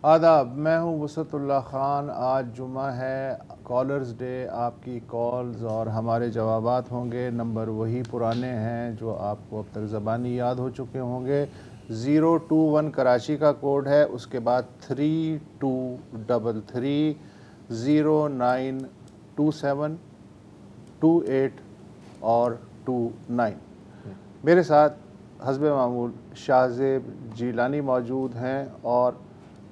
आदाब, मैं हूं वसतुल्लाह ख़ान। आज जुमा है, कॉलर्स डे। आपकी कॉल्स और हमारे जवाबात होंगे। नंबर वही पुराने हैं जो आपको अब तक ज़बानी याद हो चुके होंगे। 021 कराची का कोड है, उसके बाद 3233 0927 28 और 29। मेरे साथ हस्बे मामूल शाहज़ेब जीलानी मौजूद हैं और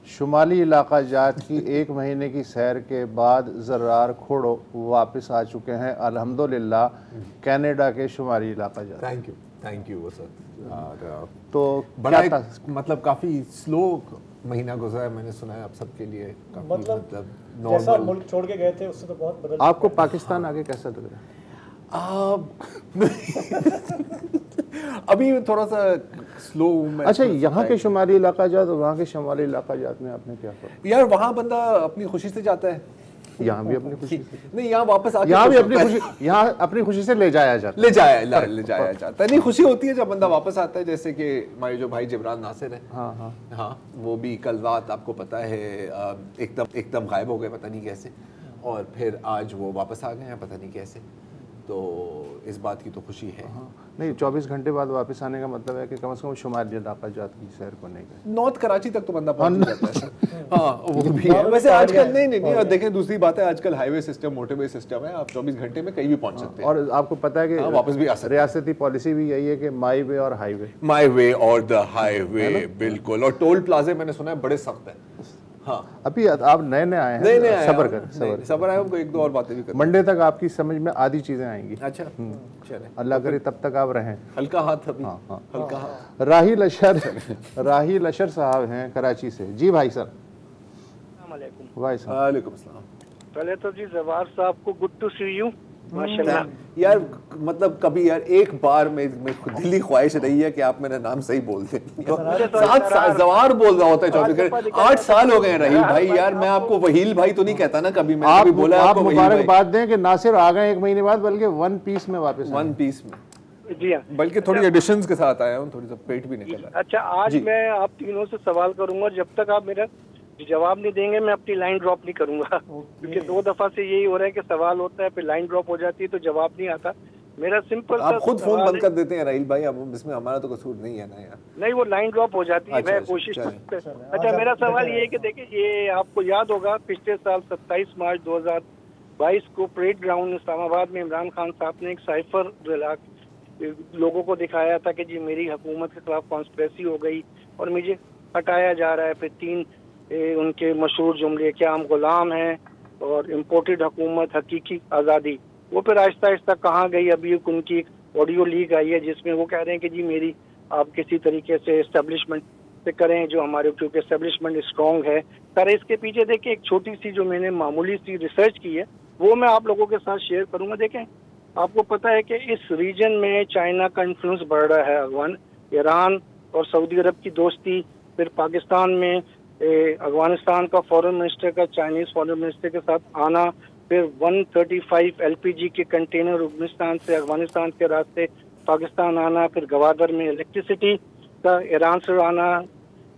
शुमाली इलाका जात की 1 महीने की सैर के बाद ज़र्रार खोड़ो वापस आ चुके हैं अल्हम्दुलिल्लाह कनाडा के शुमाली इलाका जात। थैंक यू वो सर। तो बड़ा मतलब काफ़ी स्लो महीना गुजरा है, मैंने सुना है आप सबके लिए। मतलब जैसा मुल्क छोड़ के गए थे उससे तो बहुत बदल। आपको पाकिस्तान आगे कैसा लग रहा है? अभी थोड़ा सा स्लो हूँ। अच्छा, यहाँ के शुमाली इलाका जात और वहाँ के शुमाली इलाका जात में आपने क्या कहा? यार वहाँ बंदा अपनी खुशी से जाता है, यहाँ भी अपनी खुशी से नहीं यहाँ वापस आके यहाँ भी अपनी खुशी, यहाँ अपनी खुशी से ले जाया जाता है। ले जाया जाता है। नहीं, खुशी होती है जब बंदा वापस आता है। जैसे कि हमारे जो भाई जिब्रान नासिर है, हाँ, वो भी कल रात आपको पता है एकदम गायब हो गए, पता नहीं कैसे, और फिर आज वो वापस आ गए हैं, पता नहीं कैसे। तो इस बात की तो खुशी है। नहीं, 24 घंटे बाद वापस आने का मतलब है कि कम से कम शुमाली इलाका जात की सैर को नहीं गए। नॉर्थ कराची तक तो बंदा पहुंच जाता है। हाँ, वो भी है। वैसे आजकल नहीं, और देखें दूसरी बात है, आजकल हाईवे सिस्टम, मोटरवे सिस्टम है, आप 24 घंटे में कहीं भी पहुंच सकते हैं। और आपको पता है कि वापस भी आ सकते हैं। रियासती पॉलिसी भी यही है कि माई वे और हाईवे, माई वे और द हाईवे, बिल्कुल। और टोल प्लाजे मैंने सुना है बड़े सख्त है। हाँ, अभी आप नए आए हैं, सब्र करें, सब्र है, हमको एक दो और बातें भी करनी। मंडे तक आपकी समझ में आधी चीजें आएंगी। अच्छा, चले, अल्लाह करे तब तक आप रहें। हल्का हाथ अभी। हाँ। हल्का हाथ। राहिल अशर साहब हैं कराची से। जी भाई सर। वालेकुम सलाम। पहले तो जी जवार साहब को गुड टू सी यू, माशाल्लाह। यार मतलब कभी यार एक बार में दिली ख्वाहिश रही है कि आप मेरा नाम सही बोल दें। 7 साल जवार बोल रहा होता है 24 8 साल हो गए रहील भाई। यार मैं आपको वहील भाई तो नहीं कहता ना कभी, मैं कभी बोला आप मुबारकबाद दें कि नासिर आ गए 1 महीने बाद, बल्कि वन पीस में वापस। वन पीस में जी हाँ, बल्कि थोड़ी एडिशंस के साथ आया हूँ, थोड़ी सा पेट भी निकल रहा है। अच्छा, आज मैं आप तीनों से सवाल करूंगा, जब तक आप मेरा जवाब नहीं देंगे मैं अपनी लाइन ड्रॉप नहीं करूंगा। क्योंकि 2 दफा से यही हो रहा है कि सवाल होता है, फिर लाइन ड्रॉप हो जाती है तो जवाब नहीं आता। मेरा सिंपल आप खुद फोन बंद कर देते हैं राहिल भाई, अब इसमें हमारा तो कसूर नहीं है ना यार। नहीं, वो लाइन ड्रॉप हो जाती है। मैं कोशिश। अच्छा, मेरा सवाल ये है कि देखिए, ये आपको याद होगा पिछले साल 27 मार्च 2022 को परेड ग्राउंड इस्लामाबाद में इमरान खान साहब ने एक साइफर लोगों को दिखाया था कि जी मेरी हुकूमत के खिलाफ कॉन्स्पिरेसी हो गई और मुझे हटाया जा रहा है। फिर 3 उनके मशहूर जुमले, क्या हम गुलाम हैं और इम्पोर्टेड हुकूमत, हकीकी आज़ादी, वो फिर आहिस्ता आहिस्ता कहाँ गई। अभी उनकी एक ऑडियो लीक आई है जिसमें वो कह रहे हैं कि जी मेरी आप किसी तरीके से एस्टेब्लिशमेंट से करें, जो हमारे क्योंकि एस्टेब्लिशमेंट स्ट्रॉन्ग है। सर इसके पीछे देखिए एक छोटी सी जो मैंने मामूली सी रिसर्च की है वो मैं आप लोगों के साथ शेयर करूँगा। देखें, आपको पता है कि इस रीजन में चाइना का इन्फ्लुएंस बढ़ रहा है। अफगान, ईरान और सऊदी अरब की दोस्ती, फिर पाकिस्तान में अफगानिस्तान का फॉरेन मिनिस्टर का चाइनीज फॉरेन मिनिस्टर के साथ आना, फिर 135 LPG के कंटेनर अफगानिस्तान से अफगानिस्तान के रास्ते पाकिस्तान आना, फिर गवादर में इलेक्ट्रिसिटी का ईरान से आना,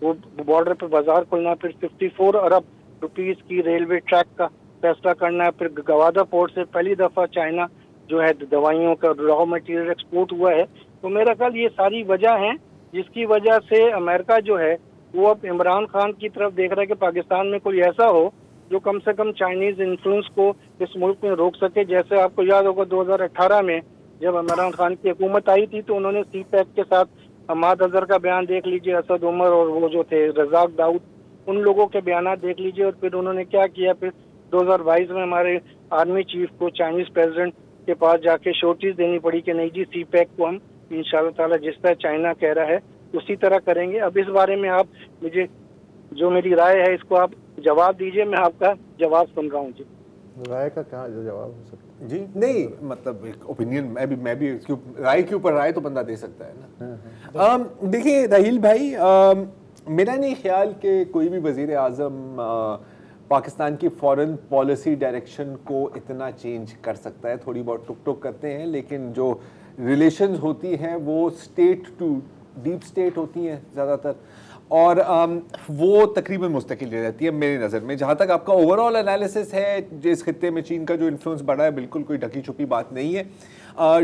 वो बॉर्डर पर बाजार खुलना, फिर 54 अरब रुपीस की रेलवे ट्रैक का फैसला करना, फिर गवादर पोर्ट से पहली दफा चाइना जो है दवाइयों का रॉ मटेरियल एक्सपोर्ट हुआ है। तो मेरा ख्याल ये सारी वजह है जिसकी वजह से अमेरिका जो है वो अब इमरान खान की तरफ देख रहा है कि पाकिस्तान में कोई ऐसा हो जो कम से कम चाइनीज इन्फ्लुएंस को इस मुल्क में रोक सके। जैसे आपको याद होगा 2018 में जब इमरान खान की हुकूमत आई थी तो उन्होंने CPEC के साथ हमाद अजहर का बयान देख लीजिए, असद उमर और वो जो थे रजाक दाऊद, उन लोगों के बयान देख लीजिए। और फिर उन्होंने क्या किया, फिर 2022 में हमारे आर्मी चीफ को चाइनीज प्रेसिडेंट के पास जाके शोटिस देनी पड़ी कि नहीं जी CPEC को हम इंशाल्लाह ताला जिस तरह चाइना कह रहा है उसी तरह करेंगे। अब इस बारे में आप मुझे जो मेरी राय है इसको आप जवाब दीजिए, मैं आपका जवाब सुन रहा हूँ। जी, राय का क्या जवाब हो सकता है? जी नहीं, मतलब एक ओपिनियन मैं भी राय के ऊपर राय तो बंदा दे सकता है ना। देखिए राहिल भाई, मेरा नहीं ख्याल कि कोई भी वजीर आज़म पाकिस्तान की फॉरेन पॉलिसी डायरेक्शन को इतना चेंज कर सकता है। थोड़ी बहुत टुक टुक करते हैं, लेकिन जो रिलेशंस होती हैं वो स्टेट टू डीप स्टेट होती हैं ज़्यादातर। और वो तकरीबन मुस्तकिल रहती है मेरी नज़र में। जहाँ तक आपका ओवरऑल एनालिसिस है, जिस खित्ते में चीन का जो इन्फ्लुएंस बढ़ा है, बिल्कुल कोई ढकी छुपी बात नहीं है।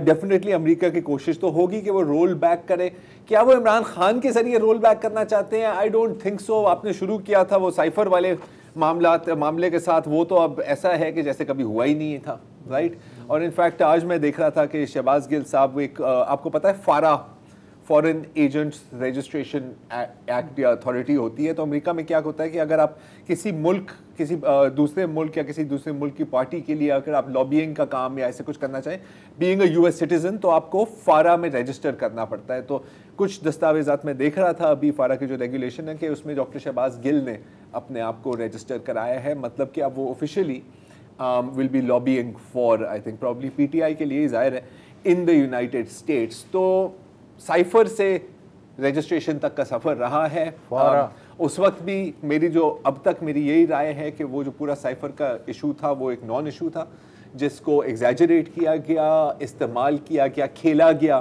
डेफिनेटली अमेरिका की कोशिश तो होगी कि वो रोल बैक करे। क्या वो इमरान खान के जरिए रोल बैक करना चाहते हैं? I don't think so. आपने शुरू किया था वो साइफर वाले मामले के साथ, वो तो अब ऐसा है कि जैसे कभी हुआ ही नहीं था, राइट। और इनफैक्ट आज मैं देख रहा था कि शहबाज गिल साहब एक आपको पता है फारा, फॉरेन एजेंट्स रजिस्ट्रेशन एक्ट या अथॉरिटी होती है। तो अमेरिका में क्या होता है कि अगर आप किसी मुल्क, किसी दूसरे मुल्क या किसी दूसरे मुल्क की पार्टी के लिए अगर आप लॉबिंग का काम या ऐसे कुछ करना चाहें, बीइंग अ यूएस सिटीजन, तो आपको फारा में रजिस्टर करना पड़ता है। तो कुछ दस्तावेजात में देख रहा था अभी फारा की जो रेगुलेशन है कि उसमें डॉक्टर शहबाज गिल ने अपने आप को रजिस्टर कराया है। मतलब कि अब वो officially will be lobbying for, I think probably PTI के लिए, जाहिर है, इन द यूनाइटेड स्टेट्स। तो साइफर से रजिस्ट्रेशन तक का सफ़र रहा है। उस वक्त भी मेरी जो अब तक मेरी यही राय है कि वो जो पूरा साइफर का इशू था वो एक नॉन इशू था, जिसको एग्जैजरेट किया गया, इस्तेमाल किया गया, खेला गया।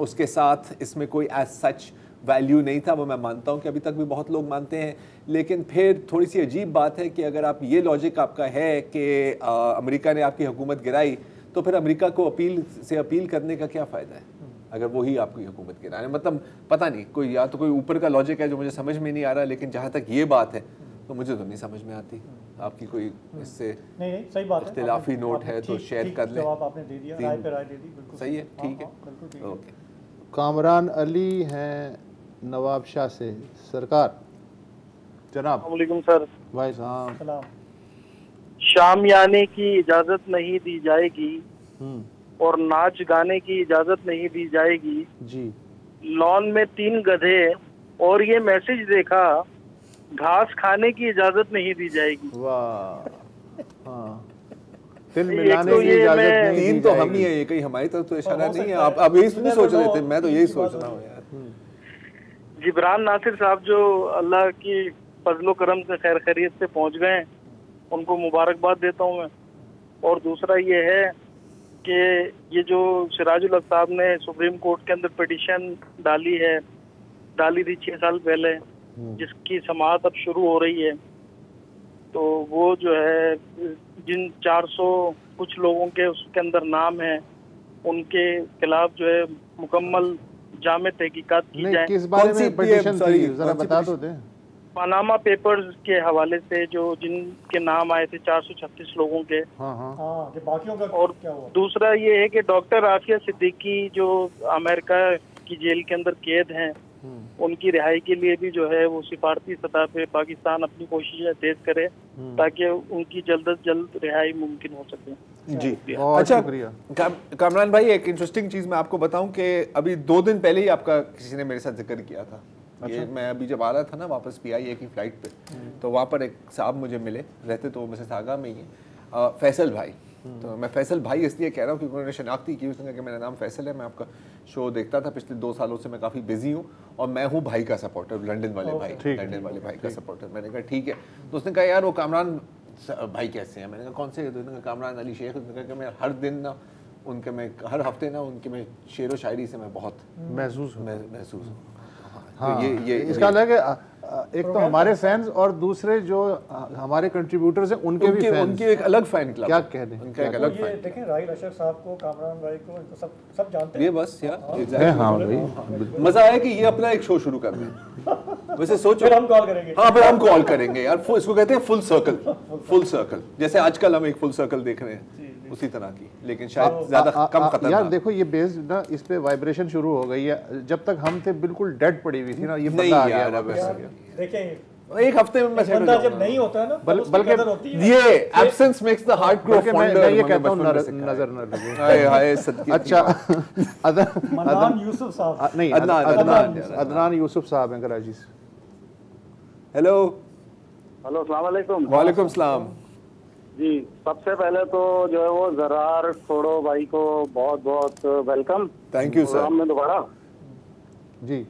उसके साथ इसमें कोई एज सच वैल्यू नहीं था, वो मैं मानता हूँ कि अभी तक भी बहुत लोग मानते हैं। लेकिन फिर थोड़ी सी अजीब बात है कि अगर आप ये लॉजिक आपका है कि अमेरिका ने आपकी हुकूमत गिराई, तो फिर अमेरिका को अपील करने का क्या फ़ायदा है अगर वही आपकी हुकूमत गिराए? मतलब पता नहीं, कोई या तो कोई ऊपर का लॉजिक है जो मुझे समझ में नहीं आ रहा। लेकिन जहाँ तक ये बात है तो मुझे तो नहीं समझ में आती। आपकी कोई इससे नहीं सही बात है, इख्तिलाफी नोट है तो शेयर कर लें। जवाब आपने दे दिया, राय पे राय दे दी, बिल्कुल सही है, ठीक है, बिल्कुल ठीक है। ओके। कामरान अली हैं नवाब शाह से। सरकार जनाब। वालेकुम सर। भाई साहब। सलाम। शामियाने की इजाजत नहीं दी जाएगी और नाच गाने की इजाजत नहीं दी जाएगी जी। लॉन में 3 गधे और ये मैसेज देखा, घास खाने की इजाजत नहीं दी जाएगी। वाह। हाँ, तिल मिलाने की इजाजत नहीं दी 3 तो हम ही है, ये कहीं हमारी तरफ तो इशारा नहीं है। आप यही नहीं सोच रहे थे? मैं तो यही सोच रहा हूँ यार। जिब्रान नासिर साहब जो अल्लाह की फजलो करम से खैर खैरियत से पहुंच गए, उनको मुबारकबाद देता हूँ मैं। और दूसरा ये है कि ये जो सिराजुल हक साहब ने सुप्रीम कोर्ट के अंदर पिटीशन डाली थी 6 साल पहले, जिसकी समाअत अब शुरू हो रही है, तो वो जो है जिन 400 कुछ लोगों के उसके अंदर नाम है, उनके खिलाफ जो है मुकम्मल जामे तहकीकात की जाए। किस बारे में पिटीशन थी जरा बता दो दे। पनामा पेपर्स के हवाले से जो जिनके नाम आए थे 436 लोगों के। हाँ, बाकियों का और क्या हुआ? दूसरा ये है कि डॉक्टर आफिया सिद्दीकी जो अमेरिका की जेल के अंदर कैद हैं, उनकी रिहाई के लिए भी जो है वो सिफारती सतह पे पाकिस्तान अपनी कोशिशें तेज करे ताकि उनकी जल्द से जल्द रिहाई मुमकिन हो सके। जी, अच्छा कामरान भाई, एक इंटरेस्टिंग चीज मैं आपको बताऊं कि अभी 2 दिन पहले ही आपका किसी ने मेरे साथ जिक्र किया था। अच्छा। ये मैं अभी जब आ रहा था ना वापस PIA की फ्लाइट पे, तो वहाँ पर एक साहब मुझे मिले, रहते तो मिसिसागा में ही है, फैसल भाई। तो मैं फैसल भाई इसलिए कह रहा हूँ क्योंकि उन्होंने शनाख्ती की। उसने कहा कि मेरा नाम फैसल है, मैं आपका शो देखता था पिछले 2 सालों से, मैं काफ़ी बिजी हूँ और मैं हूँ भाई का सपोर्टर, लंदन वाले भाई का सपोर्टर। मैंने कहा ठीक है। तो उसने कहा यार वो कामरान भाई कैसे हैं? मैंने कहा कौन से? तो कामरान अली शेख। उसने कहा कि मैं हर दिन ना उनके, मैं हर हफ्ते ना उनके में शेर व शायरी से मैं बहुत महसूस हूँ। हाँ, तो ये इसका अलग है। एक तो हमारे फैंस और दूसरे जो हमारे कंट्रीब्यूटर्स हैं उनके भी फैंस, उनकी एक अलग फैन क्लब, क्या कह दें, उनका एक अलग फैन। देखें राहिल अशरफ साहब को, कामरान भाई को, इनको सब जानते हैं। ये बस यार हाँ भाई, मजा आया कि ये अपना एक शो शुरू कर दें। वैसे सोचो फिर हम कॉल करेंगे। हाँ, फिर हम कॉल करेंगे यार। इसको कहते हैं फुल सर्कल। जैसे आजकल हम एक फुल सर्कल देख रहे हैं, उसी तरह की, लेकिन शायद ज्यादा कम खतरनाक। यार देखो, ये बेस ना इस पे वाइब्रेशन शुरू हो गई है। जब तक हम थे बिल्कुल डेड पड़ी हुई थी ना, ये बंदा आ गया। देखें एक हफ्ते में बंदा जब नहीं होता है ना, बल्कि ये absence makes the heart grow fonder. मैं ये कहता हूं नजर न लगे। हाय हाय सदके। अच्छा, अदनान यूसुफ साहब नहीं, अदनान यूसुफ साहब हैं कराची से। हेलो अस्सलाम वालेकुम। वालेकुम सलाम जी। सबसे पहले तो जो है वो जरार छोड़ो भाई को बहुत बहुत वेलकम। Thank you sir. में दोबारा जी।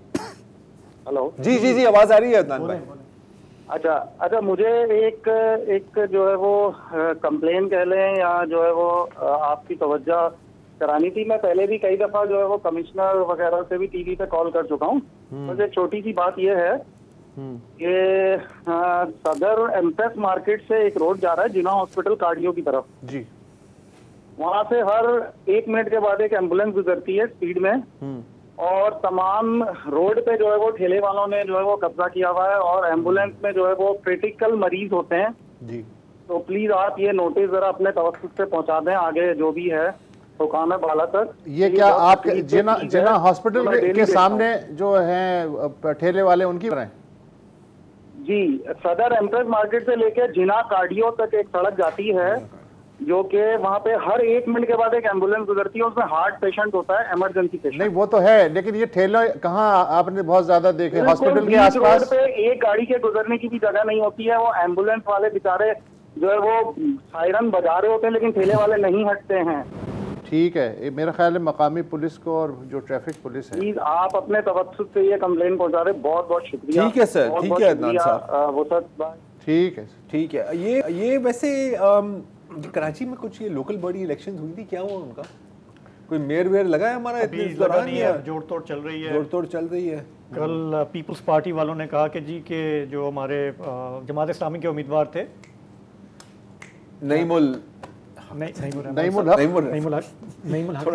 हेलो जी आवाज आ रही है अदनान भाई? अच्छा, मुझे एक जो है वो कंप्लेन कह लें या जो है वो आपकी तवज्जो करानी थी। मैं पहले भी कई दफा जो है वो कमिश्नर वगैरह से भी टीवी पे कॉल कर चुका हूँ। मुझे छोटी सी बात ये है कि सदर एम्प्रेस मार्केट से एक रोड जा रहा है जिना हॉस्पिटल कार्डियो की तरफ जी, वहाँ से हर 1 मिनट के बाद एक एम्बुलेंस गुजरती है स्पीड में, और तमाम रोड पे जो है वो ठेले वालों ने जो है वो कब्जा किया हुआ है, और एम्बुलेंस में जो है वो क्रिटिकल मरीज होते हैं जी। तो प्लीज आप ये नोटिस जरा अपने तवज्जुह से पहुंचा दें आगे जो भी है हुकाम बाला तक। ये क्या आप जिना हॉस्पिटल के सामने जो है ठेले वाले उनकी हैं? जी, सदर एम्प्रेस मार्केट से लेकर जिना कार्डियो तक एक सड़क जाती है जो कि वहाँ पे हर 1 मिनट के बाद एक एम्बुलेंस गुजरती है, उसमें हार्ट पेशेंट होता है, इमरजेंसी पेशेंट। नहीं वो तो है, लेकिन ये ठेले कहाँ आपने बहुत ज्यादा देखे? हॉस्पिटल के आसपास रोड पे एक गाड़ी के गुजरने की भी जगह नहीं होती है। वो एम्बुलेंस वाले बेचारे जो है वो सायरन बजा रहे होते हैं लेकिन ठेले वाले नहीं हटते हैं। ठीक है, मेरा ख्याल है मकामी पुलिस को और जो ट्रैफिक पुलिस है, प्लीज आप अपने तवज्जुह से ये कंप्लेन पहुंचा रहे। बहुत बहुत शुक्रिया। ठीक है सर, ठीक है अदनान साहब, वो सर ठीक है ठीक है। ये वैसे कराची में कुछ ये लोकल बॉडी इलेक्शन हुई थी, क्या हुआ उनका? कोई मेयर वेयर लगा है हमारा? अभी लगा नहीं है, जोड़ तोड़ चल रही है। जोड़ तोड़ चल रही है। कल पीपल्स पार्टी वालों ने कहा कि जी के जो हमारे जमात इस्लामी के उम्मीदवार थे नईमुल थोड़ा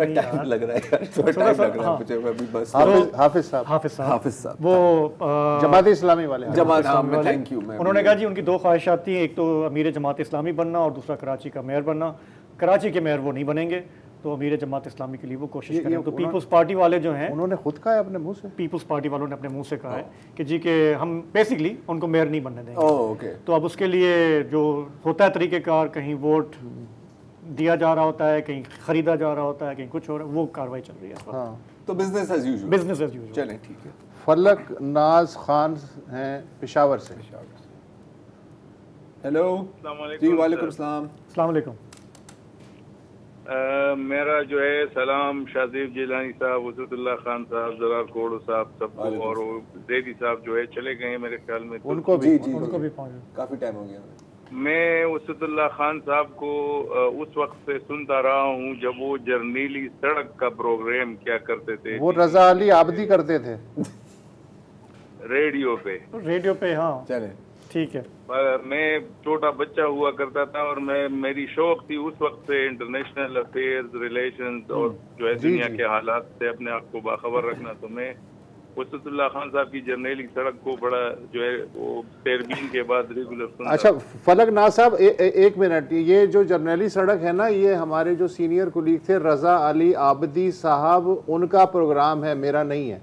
टाइम लग रहा है यार, थोड़ा टाइम लग रहा है मुझे अभी बस। हाफिज साहब वो जमात इस्लामी वाले, थैंक यू। उन्होंने कहा जी उनकी 2 ख्वाहिशात थी, एक तो अमीर जमात इस्लामी बनना और दूसरा कराची का मेयर बनना। कराची के मेयर वो नहीं बनेंगे तो अमीर जमात इस्लामी के लिए वो कोशिश करें। तो पीपल्स पार्टी वाले जो हैं, उन्होंने खुद कहा है अपने मुंह से, पीपल्स पार्टी वालों ने अपने मुंह से कहा है कि जी के हम बेसिकली उनको मेयर नहीं बनने देंगे। तो अब उसके लिए जो होता है तरीक़ेकार, कहीं वोट दिया जा रहा होता है, कहीं खरीदा जा रहा होता है, कहीं कुछ हो रहा है, वो कार्रवाई चल रही है। हाँ, तो business as usual. Business as usual. चलें ठीक है। फलक नाज खान हैं पेशावर से। हेलो जी, वालेकुम सलाम। अस्सलाम वालेकुम। मेरा जो है सलाम शाहजेब जिलानी साहब, वसुतुल्लाह खान साहब, जरार कोड़ो साहब सबको, और जैदी साहब जो है चले गए मेरे ख्याल में, उनको भी काफी टाइम हो गया। मैं वसुतुल्लाह खान साहब को उस वक्त से सुनता रहा हूँ जब वो जर्नीली सड़क का प्रोग्राम क्या करते थे। वो रजा अली आबदी करते थे रेडियो पे। हाँ चले ठीक है। मैं छोटा बच्चा हुआ करता था और मेरी शौक थी उस वक्त से इंटरनेशनल अफेयर्स, रिलेशंस और जो है दुनिया के हालात से अपने आप को बाखबर रखना। तो मैं वसुतुल्लाह खान साहब की जर्नैली सड़क को बड़ा जो है वो 13 के बाद रेगुलर सुनता। अच्छा फलक नाज साहब, एक मिनट, ये जो जर्नैली सड़क है ना, ये हमारे जो सीनियर कुलीग थे रजा अली आबदी साहब, उनका प्रोग्राम है, मेरा नहीं है।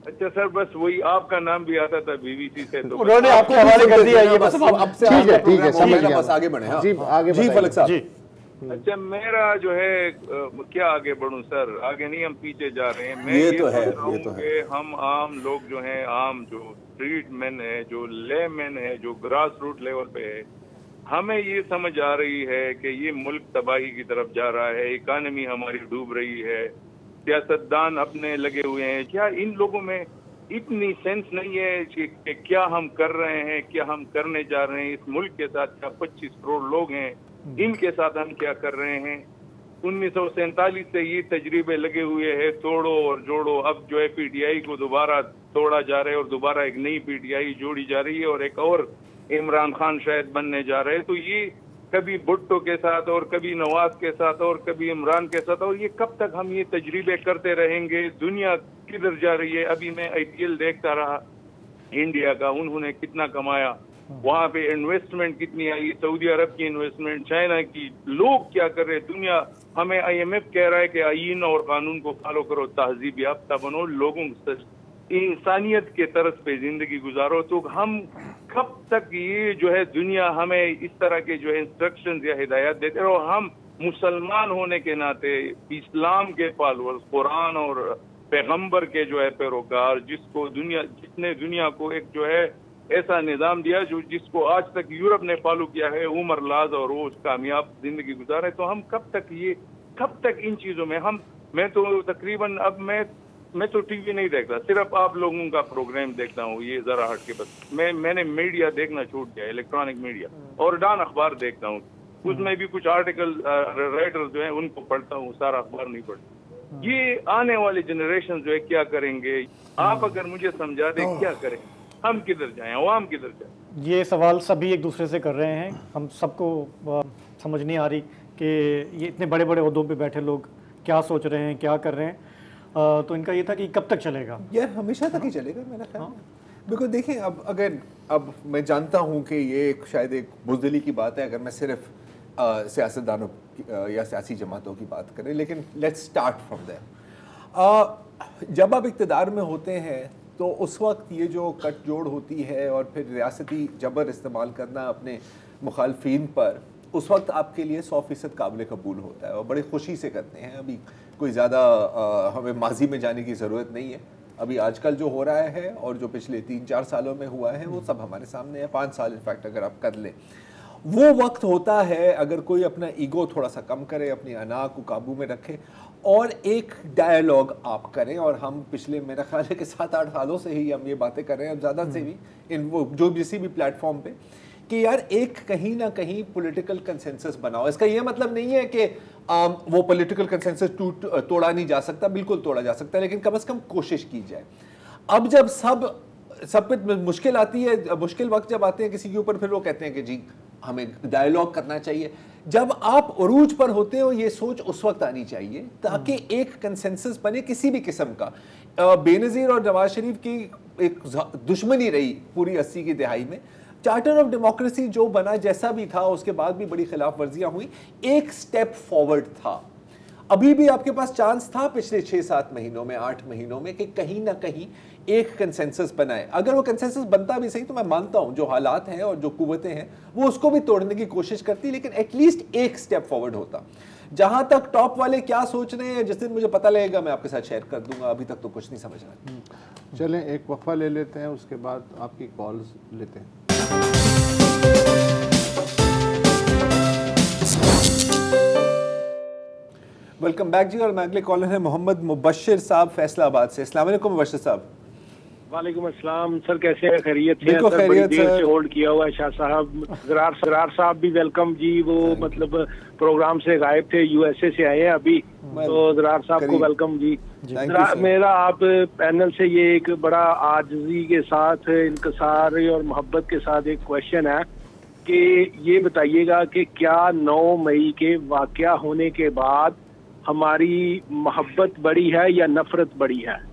अच्छा सर, बस वही आपका नाम भी आता था बीबीसी से, तो उन्होंने आपके हवाले कर दिया। ये बस अब से ठीक है समझ गया, बस आगे बढ़े। जी आगे जी फलक साहब जी। अच्छा मेरा जो है क्या आगे बढ़ूं सर, आगे नहीं, हम पीछे जा रहे हैं। मैं ये तो है कि हम आम लोग जो हैं, आम जो स्ट्रीट मैन है, जो ले मैन है, जो ग्रास रूट लेवल पे है, हमें ये समझ आ रही है कि ये मुल्क तबाही की तरफ जा रहा है, इकानमी हमारी डूब रही है, सियासतदान अपने लगे हुए हैं। क्या इन लोगों में इतनी सेंस नहीं है कि क्या हम कर रहे हैं, क्या हम करने जा रहे हैं? इस मुल्क के साथ क्या 25 करोड़ लोग हैं, इनके साथ हम क्या कर रहे हैं? 1947 से ये तजर्बे लगे हुए हैं, तोड़ो और जोड़ो। अब जो है पीटीआई को दोबारा तोड़ा जा रहा है और दोबारा एक नई पीटीआई जोड़ी जा रही है और एक और इमरान खान शायद बनने जा रहे हैं। तो ये कभी भुट्टो के साथ और कभी नवाज के साथ और कभी इमरान के साथ, और ये कब तक हम ये तजर्बे करते रहेंगे? दुनिया किधर जा रही है? अभी मैं IPL देखता रहा इंडिया का, उन्होंने कितना कमाया, वहां पे इन्वेस्टमेंट कितनी आई, सऊदी अरब की इन्वेस्टमेंट, चाइना की, लोग क्या कर रहे हैं? दुनिया, हमें IMF कह रहा है कि आईन और कानून को फॉलो करो, तहजीब याफ्ता बनो, लोगों इंसानियत के तरस पे जिंदगी गुजारो। तो हम कब तक ये जो है दुनिया हमें इस तरह के जो है इंस्ट्रक्शंस या हिदायत देते रहो? हम मुसलमान होने के नाते इस्लाम के फॉलोअर्स, कुरान और पैगंबर के जो है पैरोकार, जिसने दुनिया को एक जो है ऐसा निजाम दिया जिसको आज तक यूरोप ने फॉलो किया है, उमर लाज, और वो कामयाब जिंदगी गुजारे। तो हम कब तक इन चीजों में मैं तो तकरीबन अब मैं तो टीवी नहीं देखता, सिर्फ आप लोगों का प्रोग्राम देखता हूँ, ये जरा हट के बस। मैंने मीडिया देखना छूट गया, इलेक्ट्रॉनिक मीडिया, और डान अखबार देखता हूँ। उसमें भी कुछ आर्टिकल राइटर जो है उनको पढ़ता हूँ, सारा अखबार नहीं पढ़ता। ये आने वाली जनरेशन जो है क्या करेंगे? आप अगर मुझे समझा दें क्या करें, हम किधर जाएं, अवाम किधर जाए? ये सवाल सभी एक दूसरे से कर रहे हैं, हम सबको समझ नहीं आ रही कि ये इतने बड़े बड़े ओहदों पे बैठे लोग क्या सोच रहे हैं, क्या कर रहे हैं। तो इनका ये था कि कब तक चलेगा? यार हमेशा तक ही चलेगा मेरा ख्याल। बिल्कुल देखिए, अब मैं जानता हूँ कि ये शायद एक बुज़दिली की बात है अगर मैं सिर्फ सियासतदानों या सियासी जमातों की बात करें, लेकिन लेट्स स्टार्ट फ्रॉम देयर। जब आप इक़्तिदार में होते हैं तो उस वक्त ये जो कट जोड़ होती है और फिर रियासती जबर इस्तेमाल करना अपने मुखालफीन पर, उस वक्त आपके लिए 100% काबिल कबूल होता है और बड़ी खुशी से करते हैं। अभी कोई ज़्यादा हमें माजी में जाने की ज़रूरत नहीं है। अभी आजकल जो हो रहा है और जो पिछले 3-4 सालों में हुआ है वो सब हमारे सामने है। 5 साल इनफैक्ट अगर आप कर लें, वो वक्त होता है अगर कोई अपना ईगो थोड़ा सा कम करे, अपनी अना को काबू में रखे और एक डायलॉग आप करें। और हम पिछले मेरा ख्याल है कि 7-8 सालों से ही हम ये बातें कर रहे हैं, अब ज़्यादा से भी इन वो जो किसी भी प्लेटफॉर्म पे, कि यार एक कहीं ना कहीं पॉलिटिकल कंसेंसस बनाओ। इसका ये मतलब नहीं है कि वो पॉलिटिकल कंसेंसस तोड़ा नहीं जा सकता, बिल्कुल तोड़ा जा सकता है, लेकिन कम से कम कोशिश की जाए। अब जब सब पे मुश्किल आती है, मुश्किल वक्त जब आते हैं किसी के ऊपर, फिर वो कहते हैं कि जी हमें डायलॉग करना चाहिए। जब आप उरूज पर होते हो ये सोच उस वक्त आनी चाहिए ताकि एक कंसेंसस बने किसी भी किस्म का। बेनज़ीर और नवाज शरीफ की एक दुश्मनी रही पूरी 80 की दिहाई में। चार्टर ऑफ डेमोक्रेसी जो बना जैसा भी था, उसके बाद भी बड़ी खिलाफ वर्जियां हुई, एक स्टेप फॉरवर्ड था। अभी भी आपके पास चांस था पिछले 6-7 महीनों में, 8 महीनों में, कि कहीं ना कहीं एक कंसेंसस बनाए। अगर वो कंसेंसस बनता भी सही तो मैं मानता हूं जो हालात हैं और जो कुव्वतें हैं वो उसको भी तोड़ने की कोशिश करती, लेकिन एटलीस्ट एक स्टेप फॉरवर्ड होता। जहां तक टॉप वाले क्या सोच रहे हैं, जिस दिन मुझे पता लगेगा मैं आपके साथ शेयर कर दूंगा। अभी तक तो कुछ नहीं समझ रहा। चलें एक वक्फा ले लेते हैं, उसके बाद आपकी कॉल्स लेते हैं। वेलकम बैक जी। और मैं अगले कॉलर है मोहम्मद मुबश्शिर साहब फैसलाबाद से। अस्सलाम वालेकुम मुबश्शिर साहब। वालेकुम अस्सलाम सर, कैसे हैं? खैरियत से? बिल्कुल खैरियत देर से होल्ड किया हुआ है शाह साहब। ज़रार साहब भी वेलकम जी, वो मतलब प्रोग्राम से गायब थे, यूएसए से आए हैं अभी, तो ज़रार साहब को वेलकम जी। मेरा आप पैनल से ये एक बड़ा आजिज़ी के साथ, इंकसार और मोहब्बत के साथ एक क्वेश्चन है कि ये बताइएगा कि क्या 9 मई के वाक़या होने के बाद हमारी मोहब्बत बढ़ी है या नफरत बढ़ी है?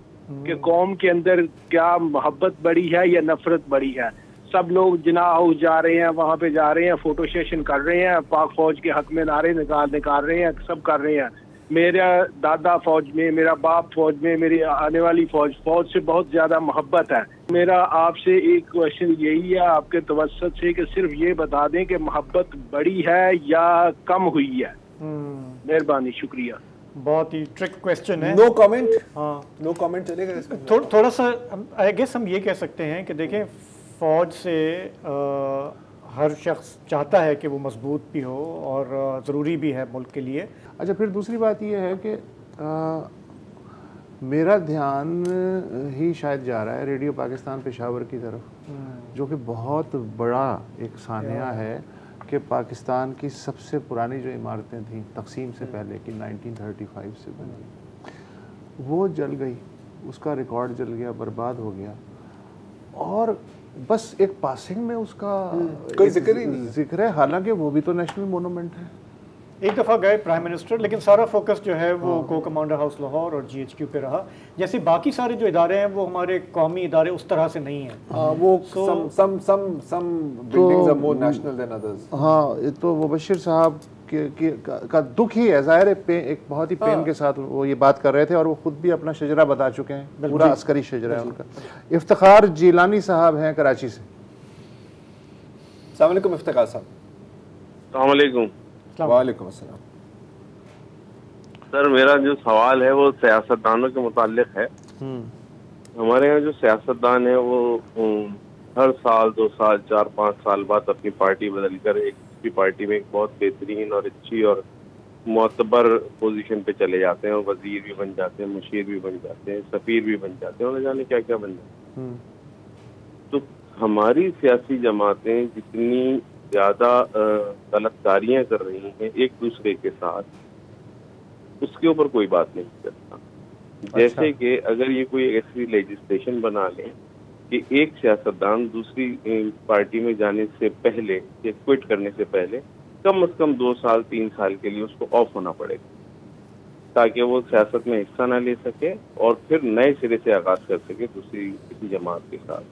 कि कौम के अंदर क्या मोहब्बत बढ़ी है या नफरत बढ़ी है? सब लोग जिना हाउस जा रहे हैं, वहाँ पे जा रहे हैं, फोटो सेशन कर रहे हैं, पाक फौज के हक में नारे निकाल रहे हैं, सब कर रहे हैं। मेरा दादा फौज में, मेरा बाप फौज में, मेरी आने वाली फौज से बहुत ज्यादा मोहब्बत है। मेरा आपसे एक क्वेश्चन यही है आपके तवस्सुत से कि सिर्फ ये बता दें कि मोहब्बत बढ़ी है या कम हुई है। मेहरबानी, शुक्रिया। बहुत ही ट्रिक क्वेश्चन है। No comment. हाँ, नो कमेंट चलेगा इसमें। थोड़ा सा आई गेस हम ये कह सकते हैं कि देखें, फौज से हर शख्स चाहता है कि वो मजबूत भी हो और ज़रूरी भी है मुल्क के लिए। अच्छा, फिर दूसरी बात ये है कि मेरा ध्यान ही शायद जा रहा है रेडियो पाकिस्तान पेशावर की तरफ, जो कि बहुत बड़ा एक सानिया है कि पाकिस्तान की सबसे पुरानी जो इमारतें थीं तकसीम से पहले की 1935 से बनी, वो जल गई, उसका रिकॉर्ड जल गया, बर्बाद हो गया, और बस एक पासिंग में उसका कोई जिक्र ही नहीं, जिक्र है, हालांकि वो भी तो नेशनल मोनूमेंट है। एक दफ़ा गए प्राइम मिनिस्टर, लेकिन सारा फोकस जो है वो को कमांडर हाउस लाहौर और GHQ पे रहा। जैसे बाकी सारे जो इदारे हैं वो हमारे कौमी इदारे उस तरह से नहीं हैं। वो some buildings are more national than others। हाँ, तो मुबश्शिर साहब का दुख ही है, ज़ाहिर है, एक बहुत ही पेन के साथ वो ये बात कर रहे थे, और वो खुद भी अपना शजरा बता चुके हैं, पूरा अस्करी शजरा है उनका। इफ्तिखार जिलानी साहब हैं कराची से। अस्सलाम वालेकुम इफ्तिखार साहब। अस्सलाम वालेकुम। वालेकुम अस्सलाम। सर, मेरा जो सवाल है वो सियासतदानों के मुताल्लिक है। हमारे यहाँ जो सियासतदान है वो हर साल 2 साल 4-5 साल बाद अपनी पार्टी बदल कर एक पार्टी में एक बहुत बेहतरीन और अच्छी और मोतबर पोजीशन पे चले जाते हैं, और वजीर भी बन जाते हैं, मुशीर भी बन जाते हैं, सफीर भी बन जाते हैं, और न जाने क्या क्या बन जाते हैं। तो हमारी सियासी जमातें जितनी ज़्यादा गलत कारियाँ कर रही हैं एक दूसरे के साथ, उसके ऊपर कोई बात नहीं करता। जैसे कि अगर ये कोई ऐसी लेजिस्लेशन बना ले कि एक सियासतदान दूसरी पार्टी में जाने से पहले या क्विट करने से पहले कम से कम 2 साल 3 साल के लिए उसको ऑफ होना पड़ेगा, ताकि वो सियासत में हिस्सा ना ले सके और फिर नए सिरे से आगाज कर सके दूसरी किसी जमात के साथ।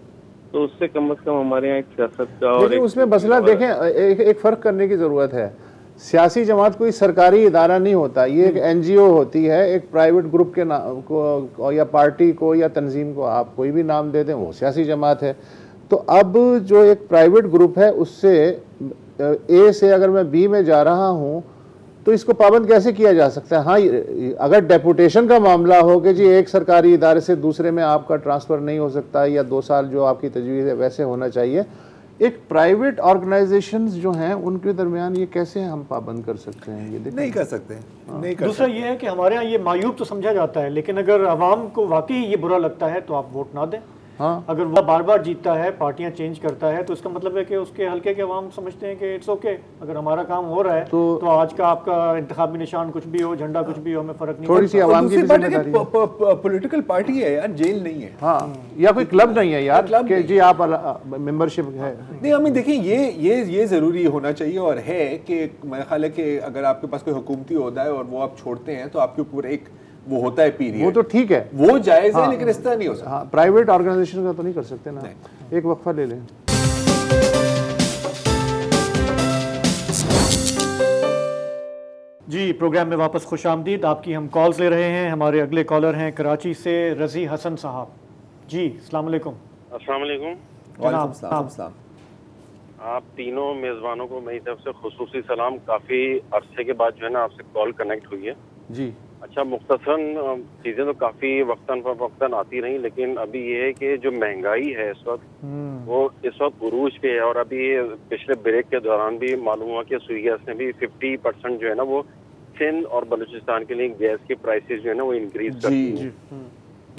तो उससे कम से कम हमारे यहाँ एक सियासत का और उसमें मसला देखें, एक फ़र्क करने की ज़रूरत है। सियासी जमात कोई सरकारी इदारा नहीं होता, ये एक NGO होती है, एक प्राइवेट ग्रुप के नाम को या पार्टी को या तंजीम को आप कोई भी नाम दे दें, वो सियासी जमात है। तो अब जो एक प्राइवेट ग्रुप है उससे A से अगर मैं B में जा रहा हूँ तो इसको पाबंद कैसे किया जा सकता है? हाँ, अगर डेपुटेशन का मामला हो कि जी एक सरकारी इदारे से दूसरे में आपका ट्रांसफ़र नहीं हो सकता या 2 साल जो आपकी तजवीज़ है वैसे होना चाहिए, एक प्राइवेट ऑर्गेनाइजेशंस जो हैं उनके दरमियान ये कैसे हम पाबंद कर सकते हैं? ये नहीं कर सकते, नहीं कर दूसरा ये है कि हमारे यहाँ ये मायूब तो समझा जाता है, लेकिन अगर आवाम को वाकई ये बुरा लगता है तो आप वोट ना दें। हाँ, अगर वह बार बार जीतता है, पार्टियां चेंज करता है, तो इसका मतलब है कि उसके हल्के के अवाम समझते हैं कि इट्स ओके, अगर हमारा काम हो रहा है तो आज का आपका इंतखाबी निशान कुछ भी हो, झंडा कुछ भी हो, हमें फर्क नहीं थोड़ी सी आवाम की पॉलिटिकल पार्टी है यार, जेल नहीं है। हाँ, या कोई क्लब नहीं है यार कि जी आप मेंबरशिप है। नहीं, हमें देखिए ये जरूरी होना चाहिए और है कि मेरा ख्याल है कि अगर आपके पास कोई हुकूमती ओहदा है और वो आप छोड़ते हैं तो आपके ऊपर एक वो होता है पीरियड, वो तो ठीक है, वो जायज है, लेकिन इस तरह नहीं हो सकता। हाँ, प्राइवेट ऑर्गेनाइजेशन का तो नहीं कर सकते ना। एक वक्फा ले लें। जी, प्रोग्राम में वापस खुशामदीद। आपकी हम कॉल्स ले रहे हैं। हमारे अगले कॉलर हैं कराची से रजी हसन साहब। जी, अस्सलाम वालेकुम। अस्सलाम वालेकुम। वालेकुम सलाम। आप तीनों मेज़बानों को मेरी तरफ से खुसूसी सलाम। काफ़ी अरसे के बाद जो है ना आपसे कॉल कनेक्ट हुई है। जी, अच्छा, मुख्तसरन चीज़ें तो काफ़ी वक्तन आती रही, लेकिन अभी ये है कि जो महंगाई है इस वक्त वो इस वक्त उरूज पे है। और अभी पिछले ब्रेक के दौरान भी मालूम हुआ कि सुइयास ने भी 50% जो है ना वो सिंध और बलूचिस्तान के लिए गैस की प्राइसेस जो है ना वो इंक्रीज कर दी है।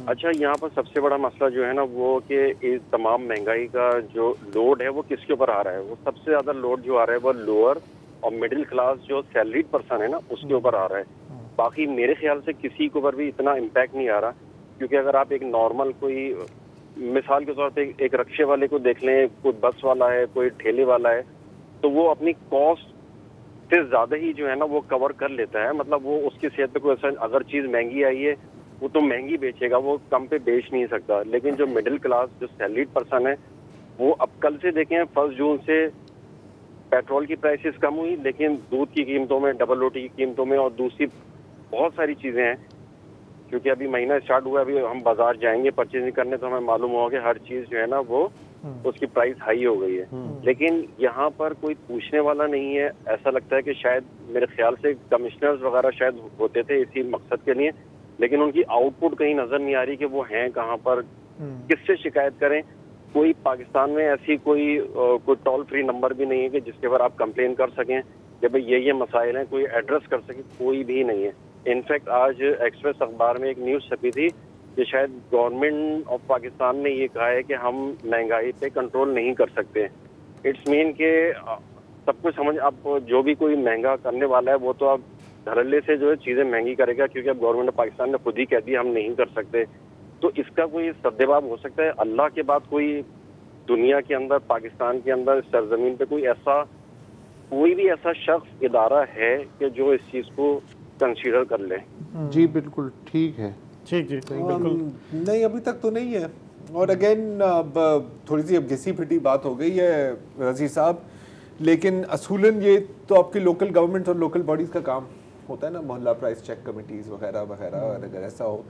अच्छा, यहाँ पर सबसे बड़ा मसला जो है ना वो कि इस तमाम महंगाई का जो लोड है वो किसके ऊपर आ रहा है? वो सबसे ज़्यादा लोड जो आ रहा है वो लोअर और मिडिल क्लास जो सैलरीड पर्सन है ना उसके ऊपर आ रहा है। बाकी मेरे ख्याल से किसी के ऊपर भी इतना इम्पैक्ट नहीं आ रहा, क्योंकि अगर आप एक नॉर्मल कोई मिसाल के तौर पे एक रिक्शे वाले को देख लें, कोई बस वाला है, कोई ठेले वाला है, तो वो अपनी कॉस्ट से ज़्यादा ही जो है ना वो कवर कर लेता है। मतलब वो उसकी सेहत पे कोई असर, अगर चीज़ महंगी आई है वो तो महंगी बेचेगा, वो कम पे बेच नहीं सकता। लेकिन जो मिडिल क्लास जो सैलरीड पर्सन है वो अब कल से देखें 1 जून से पेट्रोल की प्राइसेस कम हुई, लेकिन दूध की कीमतों में, डबल रोटी की कीमतों में और दूसरी बहुत सारी चीज़ें हैं, क्योंकि अभी महीना स्टार्ट हुआ, अभी हम बाजार जाएंगे परचेजिंग करने तो हमें मालूम होगा कि हर चीज़ जो है ना वो उसकी प्राइस हाई हो गई है। लेकिन यहाँ पर कोई पूछने वाला नहीं है। ऐसा लगता है कि शायद मेरे ख्याल से कमिश्नर्स वगैरह शायद होते थे इसी मकसद के लिए, लेकिन उनकी आउटपुट कहीं नज़र नहीं आ रही कि वो हैं कहाँ पर, किससे शिकायत करें। कोई पाकिस्तान में ऐसी कोई टोल फ्री नंबर भी नहीं है कि जिसके पर आप कंप्लेन कर सकें कि भाई ये मसाइल हैं, कोई एड्रेस कर सके, कोई भी नहीं है। इनफैक्ट आज एक्सप्रेस अखबार में एक न्यूज़ छपी थी कि शायद गवर्नमेंट ऑफ पाकिस्तान ने ये कहा है कि हम महंगाई पे कंट्रोल नहीं कर सकते। इट्स मीन के सब कुछ समझ, अब जो भी कोई महंगा करने वाला है वो तो अब धड़ल्ले से जो है चीज़ें महंगी करेगा, क्योंकि अब गवर्नमेंट ऑफ पाकिस्तान ने खुद ही कह दिया हम नहीं कर सकते। तो इसका कोई सद्देबाब हो सकता है? अल्लाह के बाद कोई दुनिया के अंदर, पाकिस्तान के अंदर, सरजमीन पे कोई भी ऐसा शख्स, इदारा है कि जो इस चीज़ को कंसीडर कर ले? जी बिल्कुल ठीक है। ठीक जी, बिल्कुल नहीं, अभी तक तो नहीं है। और अगेन अब थोड़ी सी अब घिसी पिटी बात हो गई है रजी साहब, लेकिन असूलन ये तो आपकी लोकल गवर्नमेंट और लोकल बॉडीज़ का काम होता है ना, मोहल्ला प्राइस चेक कमेटीज़ वगैरह वगैरह, अगर ऐसा हो।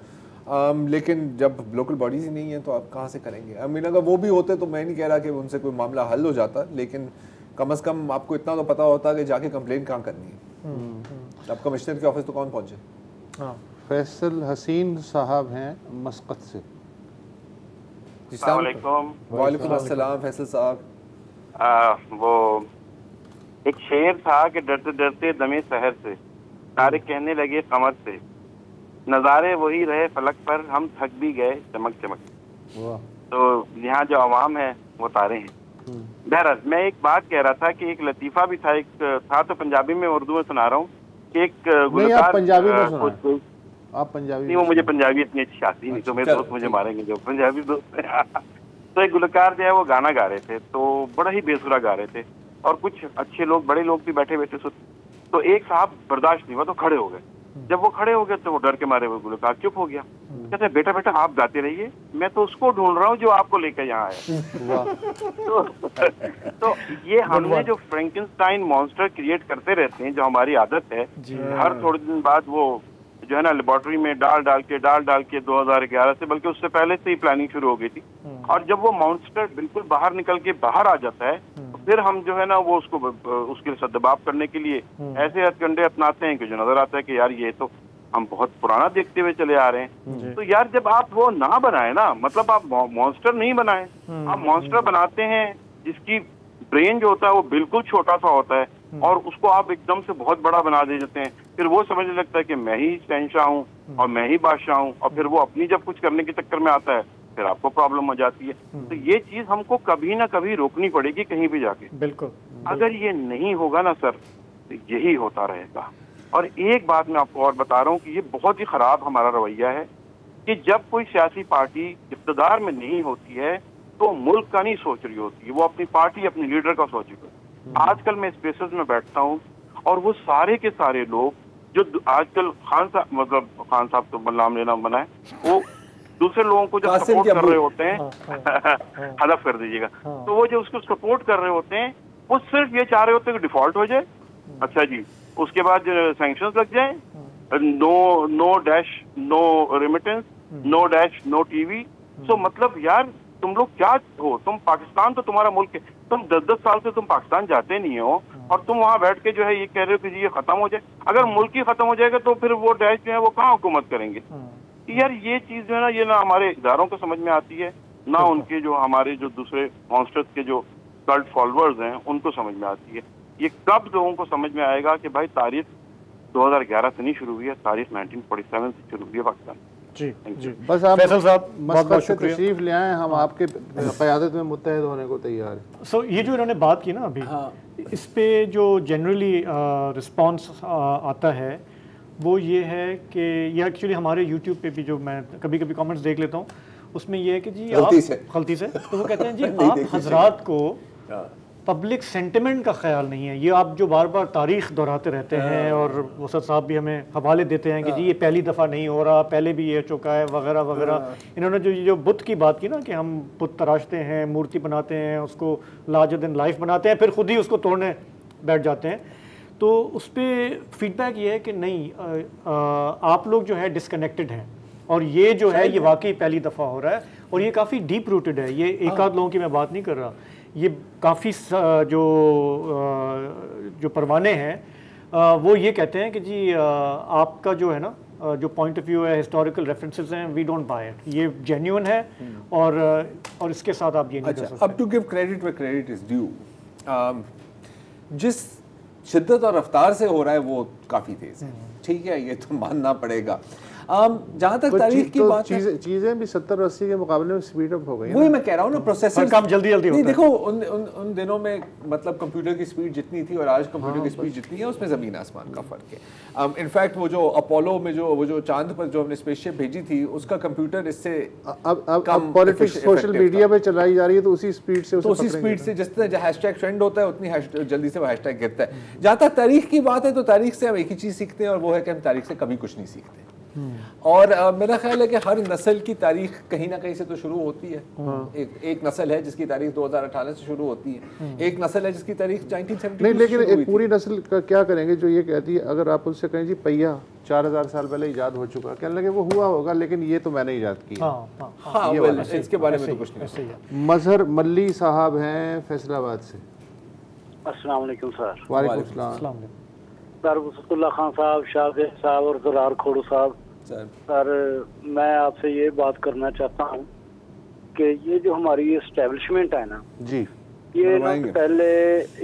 लेकिन जब लोकल बॉडीज़ ही नहीं है तो आप कहाँ से करेंगे? आई मीन अगर वो भी होते तो मैं नहीं कह रहा कि उनसे कोई मामला हल हो जाता, लेकिन कम से कम आपको इतना तो पता होता कि जाके कंप्लेन कहाँ करनी है। अब कमिश्नर के ऑफिस तो कौन पहुँचे? हाँ, फैसल हसीन साहब हैं मस्कत से। वालेकुम अस्सलाम फैसल साहब। वो एक शेर था कि डरते डरते दमे सहर से, सारे कहने लगे कमर से, नज़ारे वही रहे फलक पर, हम थक भी गए चमक चमक। तो यहाँ जो आवाम है वो तारे हैं। बहरहाल मैं एक बात कह रहा था कि एक लतीफा भी था, एक था तो पंजाबी में उर्दू में सुना रहा हूँ कि एक गुलकार, आप पंजाबी में सुना, आप पंजाबी नहीं, वो मुझे पंजाबी इतनी अच्छी आती नहीं, तो मेरे दोस्त मुझे मारेंगे जो पंजाबी दोस्त हैं। तो एक गुलकार जो है वो गाना गा रहे थे, तो बड़ा ही बेसुरा गा रहे थे और कुछ अच्छे लोग, बड़े लोग भी बैठे बैठे सुन। तो एक साहब बर्दाश्त नहीं हुआ तो खड़े हो गए। जब वो खड़े हो गए तो वो डर के मारे वो गुलकार चुप हो गया। कहते बेटा बेटा आप गाते रहिए, मैं तो उसको ढूंढ रहा हूँ जो आपको लेकर यहाँ आया। तो ये हमने जो फ्रैंकेनस्टाइन मॉन्स्टर क्रिएट करते रहते हैं, जो हमारी आदत है, हर थोड़े दिन बाद वो जो है ना लेबोरेटरी में डाल डाल के 2011 से, बल्कि उससे पहले से ही प्लानिंग शुरू हो गई थी। और जब वो मॉन्स्टर बिल्कुल बाहर निकल के बाहर आ जाता है तो फिर हम जो है ना वो उसको उसके लिए सद्दबाब करने के लिए ऐसे हथकंडे अपनाते हैं कि जो नजर आता है कि यार ये तो हम बहुत पुराना देखते हुए चले आ रहे हैं। तो यार जब आप वो ना बनाए ना, मतलब आप मॉन्स्टर नहीं बनाए, आप मॉन्स्टर बनाते हैं जिसकी ब्रेन जो होता है वो बिल्कुल छोटा सा होता है और उसको आप एकदम से बहुत बड़ा बना दे देते हैं। फिर वो समझने लगता है कि मैं ही शहंशाह हूँ और मैं ही बादशाह हूँ, और फिर वो अपनी जब कुछ करने के चक्कर में आता है फिर आपको प्रॉब्लम हो जाती है। तो ये चीज हमको कभी ना कभी रोकनी पड़ेगी कहीं भी जाके। बिल्कुल। अगर ये नहीं होगा ना सर तो यही होता रहेगा। और एक बात मैं आपको और बता रहा हूँ कि ये बहुत ही खराब हमारा रवैया है कि जब कोई सियासी पार्टी इक़्तिदार में नहीं होती है तो मुल्क का नहीं सोच रही होती है, वो अपनी पार्टी अपने लीडर का सोच रही है। आजकल मैं स्पेसेस में बैठता हूँ और वो सारे के सारे लोग जो आजकल खान साहब, मतलब खान साहब तो नाम लेना मना है, वो दूसरे लोगों को जो सपोर्ट कर रहे होते हैं, हदफ कर दीजिएगा, तो वो जो उसको सपोर्ट कर रहे होते हैं वो सिर्फ ये चाह रहे होते हैं कि डिफॉल्ट हो जाए, अच्छा जी, उसके बाद सैंक्शंस लग जाए, no dash no remittance, no dash no TV. So मतलब यार तुम लोग क्या हो, तुम पाकिस्तान तो तुम्हारा मुल्क है, तुम 10-10 साल से तुम पाकिस्तान जाते नहीं हो और तुम वहाँ बैठ के जो है ये कह रहे हो कि जी ये खत्म हो जाए। अगर मुल्क ही खत्म हो जाएगा तो फिर वो डैश जो है वो कहाँ हुकूमत करेंगे। यार ये चीज जो है ना, ये ना हमारे इदारों को समझ में आती है, ना उनके जो हमारे जो दूसरे मॉन्स्टर्स के जो कल्ट फॉलोअर्स हैं उनको समझ में आती है। ये कब लोगों को समझ में आएगा कि भाई तारीख 2011 से नहीं शुरू हुई है, तारीख 1947 से शुरू हुई है पाकिस्तान। जी जी, बस आप फैसल साहब मस्कत से तशरीफ ले आए, हम आपके क़यादत में मुत्तहिद होने को तैयार हैं। सो ये जो इन्होंने बात की ना अभी, इस पे जो जनरली रिस्पांस आता है वो ये है कि ये एक्चुअली हमारे यूट्यूब पे भी जो मैं कभी कभी कमेंट्स देख लेता हूँ उसमें ये है कि जी आप गलती से तो वो कहते हैं जी आप हजरात को पब्लिक सेंटिमेंट का ख्याल नहीं है। ये आप जो बार बार तारीख दोहराते रहते हैं और वसत साहब भी हमें हवाले देते हैं कि जी ये पहली दफ़ा नहीं हो रहा, पहले भी ये चुका है वगैरह वगैरह। इन्होंने जो बुत की बात की ना कि हम बुत तराशते हैं, मूर्ति बनाते हैं, उसको लार्जर देन लाइफ बनाते हैं, फिर खुद ही उसको तोड़ने बैठ जाते हैं, तो उस पर फीडबैक ये है कि नहीं, आप लोग जो है डिसकनेक्टेड हैं और ये जो है ये वाकई पहली दफ़ा हो रहा है और ये काफ़ी डीप रूटेड है। ये एक आध लोगों की मैं बात नहीं कर रहा, ये काफ़ी जो परवाने हैं वो ये कहते हैं कि जी आपका जो है ना जो पॉइंट ऑफ व्यू है, हिस्टोरिकल रेफरेंसेस हैं, वी डोंट बाय इट, ये जेन्युइन है और इसके साथ आप ये नहीं कर सकते। अब to give credit where credit is due, जिस शिद्दत और रफ्तार से हो रहा है वो काफ़ी तेज़ है, ठीक है, ये तो मानना पड़ेगा। जहाँ तक तारीख की बात है, चीजें भी 70-80 के मुकाबले में स्पीड अप हो गई। वही मैं कह रहा हूँ ना, प्रोसेसर काम जल्दी होता है। देखो उन दिनों में मतलब कंप्यूटर की स्पीड जितनी थी और आज कंप्यूटर की स्पीड जितनी है उसमें ज़मीन आसमान का फ़र्क है। इनफैक्ट वो जो अपोलो में वो जो चांद पर जो हमने स्पेसशिप भेजी थी उसका कंप्यूटर इससे अब पॉलिटिक्स सोशल मीडिया पे चलाई जा रही है तो उसी स्पीड से जिस तरह हैशटैग ट्रेंड होता है उतनी जल्दी से वो हैशटैग गिरता है। जहाँ तक तारीख की बात है तो तारीख से हम एक ही चीज़ सीखते हैं और वो है कि हम तारीख से कभी कुछ नहीं सीखते। और मेरा ख्याल है कि हर नस्ल की तारीख कहीं ना कहीं से तो शुरू होती है। एक नस्ल है जिसकी तारीख 2018 से शुरू होती है, एक नस्ल है जिसकी तारीख 1970 नहीं, लेकिन एक पूरी नस्ल का क्या करेंगे जो ये कहती है, अगर आप उससे कहें जी पहिया 4000 साल पहले ईजाद हो चुका, कहने लगे वो हुआ होगा लेकिन ये तो मैंने ईजाद किया। इसके बारे में तो कुछ नहीं। मजहर मल्ली साहब हैं फैसलाबाद से। अस्सलाम वालेकुम सर। वालेकुम सलाम। सर वसतुल्लाह खान साहब, शाहजेब साहब और ज़रार खोड़ू साहब, सर मैं आपसे ये बात करना चाहता हूँ कि ये जो हमारी एस्टेब्लिशमेंट है ना जी, ये पहले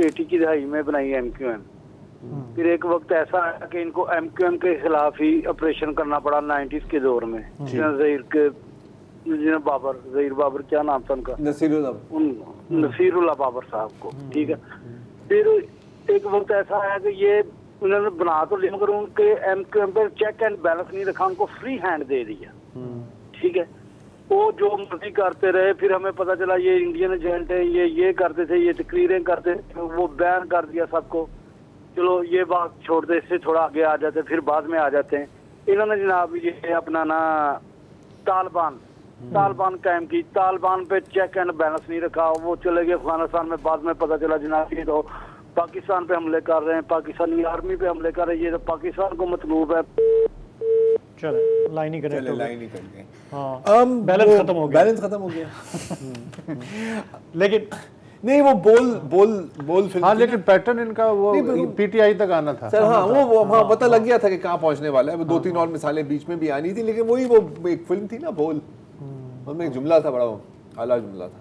80 की दहाई में बनाई MQM, फिर एक वक्त ऐसा आया कि इनको MQM के खिलाफ ही ऑपरेशन करना पड़ा 90s के दौर में, नज़ीर के बाबर, ज़हीर बाबर, क्या नाम था उनका, नसीरुल्लाह बाबर साहब को, ठीक है। फिर एक वक्त ऐसा है कि ये उन्होंने बना तो लिया मगर उनके एम चेक एंड बैलेंस नहीं रखा, उनको फ्री हैंड दे दिया, ठीक है। वो जो मर्जी करते रहे, फिर हमें पता चला ये इंडियन एजेंट है, ये करते थे, ये तकरीरें करते थे, वो बैन कर दिया सबको। चलो ये बात छोड़ दे, इससे थोड़ा आगे आ जाते, फिर बाद में आ जाते हैं। इन्होंने जनाब ये अपना ना तालिबान कायम की, तालिबान पे चेक एंड बैलेंस नहीं रखा, वो चले गए अफगानिस्तान में। बाद में पता चला जनाब ये तो पाकिस्तान पे हमले कर रहे हैं, पाकिस्तानी आर्मी पे हमले कर रहे हैं, ये तो पाकिस्तान को मतलूब है। चले लाइन ही करेक्ट, लाइन ही कर गए, हाँ, बैलेंस खत्म हो गया लेकिन नहीं वो बोल फिल्म, हाँ, लेकिन पैटर्न इनका वो पीटीआई तक आना था सर। हाँ वो हाँ पता लग गया था कि कहाँ पहुंचने वाला है। वो 2-3 और मिसालें बीच में भी आनी थी, लेकिन वही वो एक फिल्म थी ना बोल, उसमें एक जुमला था, बड़ा आला जुमला था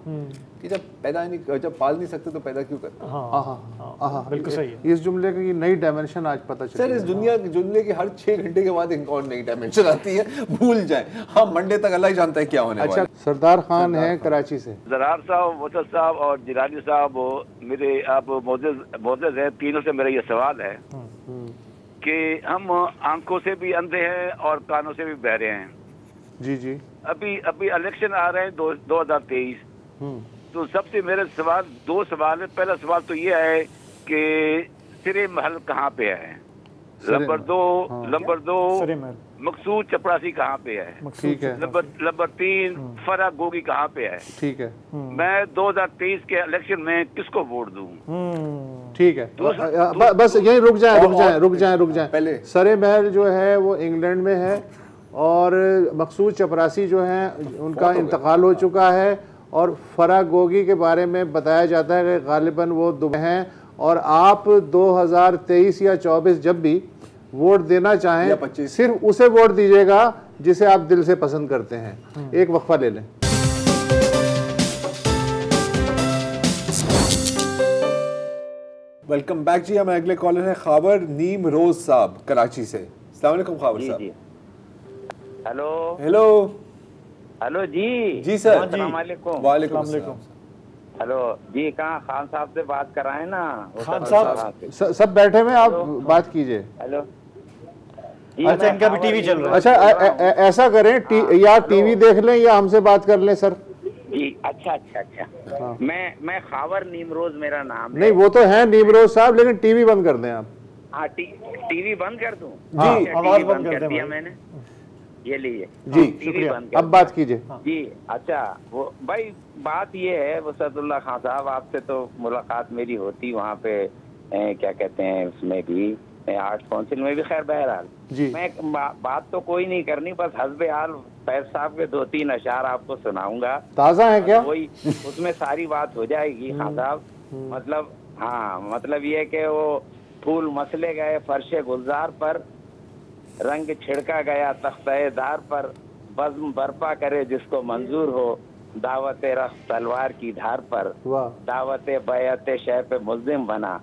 कि जब पाल नहीं सकते तो पैदा क्यों करते। हाँ, बिल्कुल सही है। इस जुमले की नई डायमेंशन आज पता चली सर। इस जुमले की हर 6 घंटे के बाद एक और नई डायमेंशन आती है, भूल जाए। हाँ, मंडे तक अल्लाह ही जानता है क्या होने वाला है। सरदार खान है कराची से। ज़रार साहब, वसत साहब और जिलानी साहब, मेरे आप मोअज़्ज़ज़ हैं, तीनों से मेरा ये सवाल है कि हम आंखों से भी अंधे हैं और कानों से भी बहरे हैं। जी। अभी इलेक्शन आ रहे हैं 2023, तो सबसे मेरे सवाल 2 सवाल है। पहला सवाल तो ये है कि सिरे महल कहाँ पे है, नंबर 2 मकसूद चपरासी कहाँ पे है, ठीक है। नंबर 3 फरा गोगी कहाँ पे है, ठीक है। मैं 2023 के इलेक्शन में किसको वोट दूं? ठीक है, बस यही रुक जाएं। पहले सरे महल जो है वो इंग्लैंड में है और मकसूद चपरासी जो हैं उनका इंतकाल हो चुका है, और फरा गोगी के बारे में बताया जाता है कि गालिबन वो दुबई हैं। और आप 2023 या 24 जब भी वोट देना चाहें सिर्फ उसे वोट दीजिएगा जिसे आप दिल से पसंद करते हैं। एक वक्फा ले लें। वेलकम बैक जी। हमारे अगले कॉलर हैं ख़ावर नीम रोज साहब कराची से। अस्सलाम वालेकुम ख़ावर साहब। हेलो जी सर। अस्सलाम वालेकुम। वालेकुम सलाम। हेलो जी, कहाँ खान साहब से बात कर रहे हैं ना? खान साहब सब बैठे हुए, आप बात कीजिए। हेलो, अच्छा, इनका भी टीवी चल रहा है। अच्छा, ऐसा करें या टीवी देख लें या हमसे बात कर लें सर। जी अच्छा। हाँ। मैं ख़ावर नीमरोज मेरा नाम है। नहीं, वो तो है नीमरोज साहब, लेकिन टीवी बंद कर दें आप। हाँ, टीवी बंद कर दूं? जी, आवाज बंद कर दिया मैंने, ये लिए जी। टीवी बंद कर। अब बात कीजिए जी। अच्छा, वो भाई बात ये है वसतुल्लाह खान साहब, आपसे तो मुलाकात मेरी होती वहाँ पे क्या कहते हैं उसमें भी आर्ट काउंसिल में भी, खैर बहरहाल मैं बात तो कोई नहीं करनी, बस हस्बे हाल फैज साहब के 2-3 अशार आपको सुनाऊंगा। ताज़ा है क्या? वही उसमें सारी बात हो जाएगी खान साहब। मतलब हाँ, मतलब ये कि वो फूल मसले गए फर्शे गुलजार पर, रंग छिड़का गया तख्ते दार पर, बज़्म बर्पा करे जिसको मंजूर हो, दावत रख तलवार की धार पर, दावत बैत शह पे मुल्जिम बना,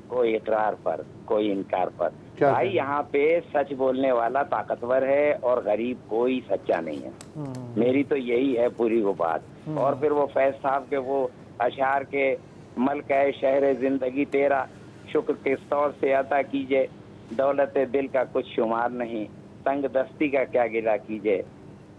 कोई इकरार पर कोई इनकार पर। भाई यहाँ पे सच बोलने वाला ताकतवर है और गरीब कोई सच्चा नहीं है। मेरी तो यही है पूरी वो बात। और फिर वो फैज साहब के वो अशार के मल्क है शहर जिंदगी तेरा, शुक्र किस तौर से अता कीजिए, दौलत दिल का कुछ शुमार नहीं, तंग दस्ती का क्या गिला कीजिए,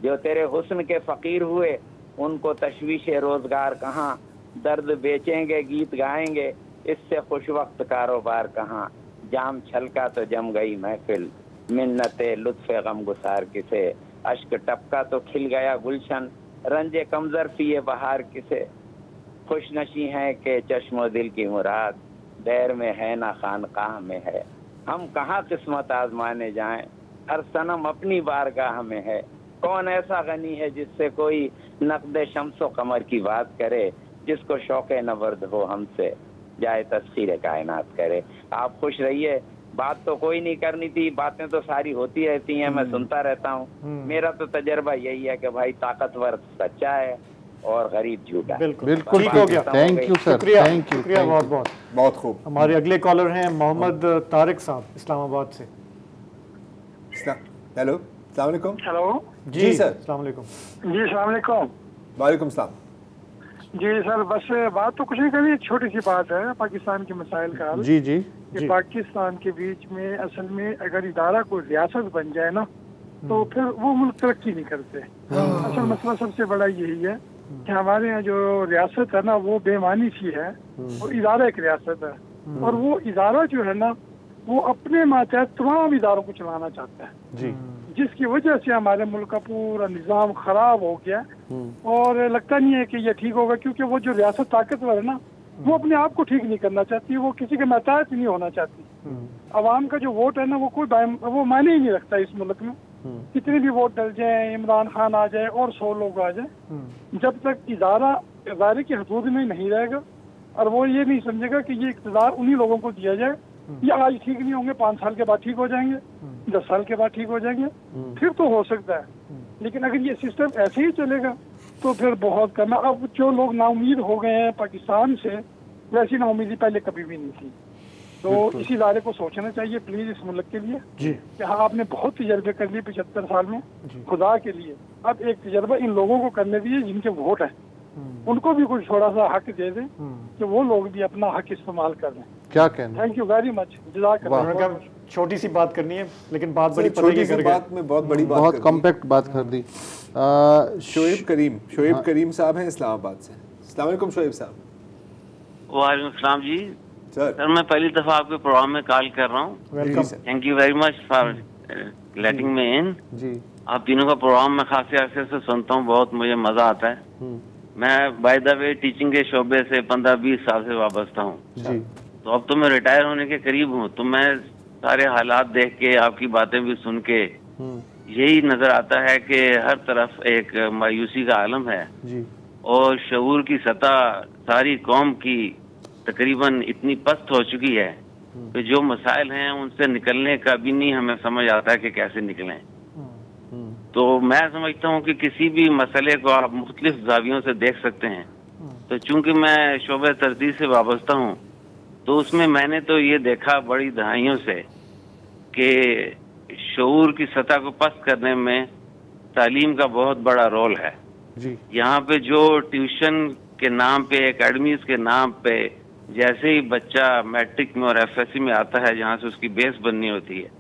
जो तेरे हुस्न के फकीर हुए उनको तशवीश रोजगार कहाँ, दर्द बेचेंगे गीत गाएंगे इससे खुश वक्त कारोबार कहाँ, जाम छलका तो जम गई महफिल, मिन्नते लुत्फ़े गम गुसार किसे, अश्क टपका तो खिल गया गुलशन, रंजे कमजर पिए बहार किसे, खुश नशी है के चश्मो दिल की मुराद, दैर में है ना खानकाह में है, हम कहाँ किस्मत आजमाने जाएं, हर सनम अपनी बारगाह में है, कौन ऐसा गनी है जिससे कोई नक़्द शम्सो कमर की बात करे, जिसको शौक़े नबर्द हो हमसे जाए तस्खीर कायनात करे। आप खुश रहिए, बात तो कोई नहीं करनी थी, बातें तो सारी होती रहती हैं, मैं सुनता रहता हूँ। मेरा तो तजर्बा यही है कि भाई ताकतवर सच्चा है और गरीब झूठा। बिल्कुल ठीक हो गया। थैंक यू सर, शुक्रिया बहुत खूब। हमारे अगले कॉलर हैं मोहम्मद तारिक साहब इस्लामाबाद से। हेलो अस्सलाम वालेकुम। हेलो जी सर। अस्सलाम वालेकुम। जी अस्सलाम वालेकुम। वालेकुम सलाम। जी सर, बस बात तो कुछ नहीं करनी, छोटी सी बात है पाकिस्तान के मसाइल का हल। जी जी कि पाकिस्तान के बीच में असल में अगर इदारा कोई रियासत बन जाए ना तो फिर वो मुल्क तरक्की नहीं करते। असल मसला सबसे बड़ा यही है कि हमारे यहाँ जो रियासत है ना वो बेमानी सी है, वो इदारा एक रियासत है और वो इदारा जो है ना वो अपने मातहत तमाम इदारों को चलाना चाहता है जी, जिसकी वजह से हमारे मुल्क का पूरा निज़ाम खराब हो गया और लगता नहीं है कि ये ठीक होगा, क्योंकि वो जो रियासत ताकतवर है ना वो अपने आप को ठीक नहीं करना चाहती, वो किसी के मातहत नहीं होना चाहती। अवाम का जो वोट है ना वो वो मायने ही नहीं रखता इस मुल्क में। कितने भी वोट डल जाए, इमरान खान आ जाए और 100 लोग आ जाए, जब तक इदारे की हदूद में नहीं रहेगा और वो ये नहीं समझेगा कि ये इक़्तिदार उन्हीं लोगों को दिया जाए, ये आज ठीक नहीं होंगे, 5 साल के बाद ठीक हो जाएंगे, 10 साल के बाद ठीक हो जाएंगे, फिर तो हो सकता है। लेकिन अगर ये सिस्टम ऐसे ही चलेगा तो फिर बहुत कम है। अब जो लोग नाउमीद हो गए हैं पाकिस्तान से, वैसी नाउमीदी पहले कभी भी नहीं थी। तो इसी इदारे को सोचना चाहिए प्लीज इस मुल्क के लिए कि हाँ आपने बहुत तजर्बे कर लिए 75 साल में, खुदा के लिए अब एक तजर्बा इन लोगों को करने दीजिए जिनके वोट है, उनको भी कुछ थोड़ा सा हक दे दें कि वो लोग भी अपना हक इस्तेमाल कर लें। क्या कहना? Thank you very much. जज़ाकल्लाह। छोटी सी बात करनी है लेकिन बात बड़ी छोटी सी बात में बहुत बड़ी बात, बहुत कॉम्पैक्ट बात कर दी। शोएब करीम साहब हैं इस्लामाबाद से। अस्सलाम वालेकुम शोएब साहब। वालेकुम सलाम जी। सर मैं पहली दफा आपके प्रोग्राम में कॉल कर रहा हूँ। Welcome. Thank you very much for letting me in. जी आप तीनों का प्रोग्राम मैं खासी अरसे से सुनता हूँ, बहुत मुझे मजा आता है। मैं बाय द वे टीचिंग के शोबे से 15-20 साल से वाबस्ता हूँ जी। तो अब तो मैं रिटायर होने के करीब हूँ, तो मैं सारे हालात देख के आपकी बातें भी सुन के यही नजर आता है कि हर तरफ एक मायूसी का आलम है जी। और शऊर की सतह सारी कौम की तकरीबन इतनी पस्त हो चुकी है कि जो मसाइल हैं उनसे निकलने का भी नहीं हमें समझ आता कि कैसे निकलें। तो मैं समझता हूँ कि किसी भी मसले को आप मुख्तलिफ जावियों से देख सकते हैं। तो चूंकि मैं शोबे तरजीह से वाबस्ता हूँ तो उसमें मैंने तो ये देखा बड़ी दहाइयों से कि शऊर की सतह को पस्त करने में तालीम का बहुत बड़ा रोल है जी। यहाँ पे जो ट्यूशन के नाम पे, एकेडमीज के नाम पे जैसे ही बच्चा मैट्रिक में और एफएससी में आता है जहाँ से उसकी बेस बननी होती है,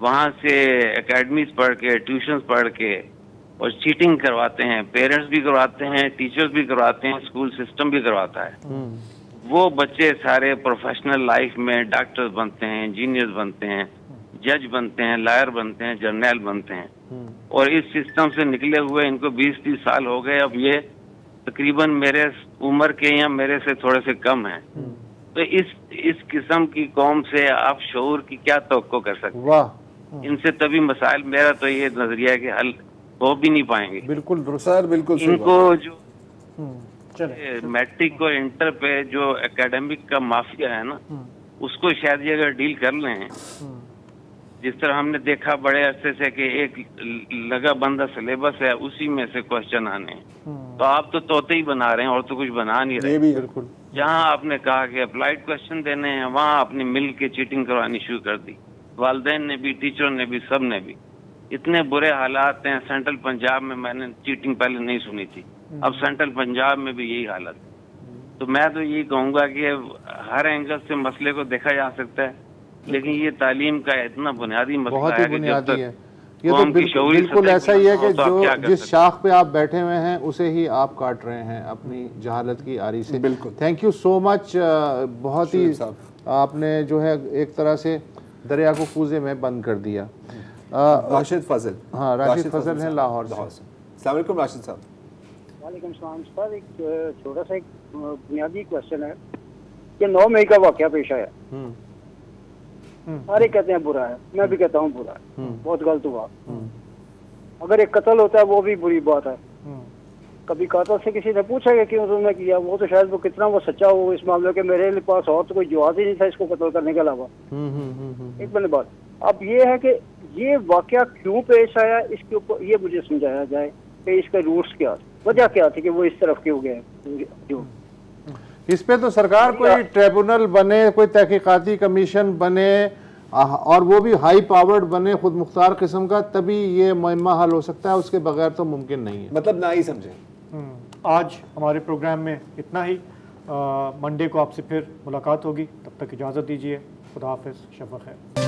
वहाँ से एकेडमीज पढ़ के, ट्यूशन पढ़ के और चीटिंग करवाते हैं, पेरेंट्स भी करवाते हैं, टीचर्स भी करवाते हैं, स्कूल सिस्टम भी करवाता है। वो बच्चे सारे प्रोफेशनल लाइफ में डॉक्टर्स बनते हैं, इंजीनियर्स बनते हैं, जज बनते हैं, लॉयर बनते हैं, जर्नल बनते हैं और इस सिस्टम से निकले हुए इनको 20-30 साल हो गए। अब ये तकरीबन मेरे उम्र के या मेरे से थोड़े से कम हैं। तो इस किस्म की कौम से आप शऊर की क्या तवक्को कर सकते हैं? वाह। इनसे तभी मसाइल, मेरा तो ये नजरिया है कि हल हो भी नहीं पाएंगे। बिल्कुल सर, बिल्कुल इनको जो मैट्रिक और इंटर पे जो एकेडमिक का माफिया है ना, उसको शायद ये अगर डील कर लें, जिस तरह हमने देखा बड़े अरसे से कि एक लगा बंदा सिलेबस है उसी में से क्वेश्चन आने, तो आप तो तोते ही बना रहे हैं और तो कुछ बना नहीं रहे। बिल्कुल। जहाँ आपने कहा कि अप्लाइड क्वेश्चन देने हैं वहाँ आपने मिल के चीटिंग करवानी शुरू कर दी। वालिदैन ने भी, टीचर ने भी, सब ने भी। इतने बुरे हालात हैं। सेंट्रल पंजाब में मैंने चीटिंग पहले नहीं सुनी थी, अब सेंट्रल पंजाब में भी यही हालत है। तो मैं तो यही कहूँगा कि हर एंगल से मसले को देखा जा सकता है, लेकिन ये तालीम का इतना बुनियादी मसला बहुत ही है बुनियादी है। ये तो बिल्कुल ऐसा ही है कि जो जिस शाख पे आप बैठे हुए हैं उसे ही आप काट रहे हैं अपनी जहालत की आरी से। बिल्कुल। Thank you so much. बहुत ही आपने जो है एक तरह से दरिया को कूजे में बंद कर दिया। राशिद फजल। हाँ, राशिद फजल हैं लाहौर से। अस्सलाम वालेकुम राशिद साहब। वालेकुम सलाम सर। एक छोटा सा एक बुनियादी क्वेश्चन है कि 9 मई का वाकया पेश आया, सारे कहते हैं बुरा है, मैं भी कहता हूँ बुरा है, बहुत गलत हुआ। अगर एक कत्ल होता है वो भी बुरी बात है। कभी कातल से किसी ने पूछा कि क्यों तुमने किया, वो तो शायद वो कितना वो सच्चा हो इस मामले के, मेरे पास और तो कोई जवाब ही नहीं था इसको कत्ल करने के अलावा। एक मैंने बात अब ये है कि ये वाकया क्यों पेश आया, इसके ऊपर ये मुझे समझाया जाए कि इसके रूट्स क्या थे, वजह क्या थी कि वो इस तरफ क्यों गए। जो इस पे तो सरकार कोई ट्रिब्यूनल बने, कोई तहकीकाती कमीशन बने और वो भी हाई पावर्ड बने, खुद मुख्तार किस्म का, तभी ये मुहिम्मा हल हो सकता है, उसके बगैर तो मुमकिन नहीं है। मतलब ना ही समझे। आज हमारे प्रोग्राम में इतना ही। मंडे को आपसे फिर मुलाकात होगी, तब तक इजाज़त दीजिए। खुदा हाफिज़, शब ख़ैर।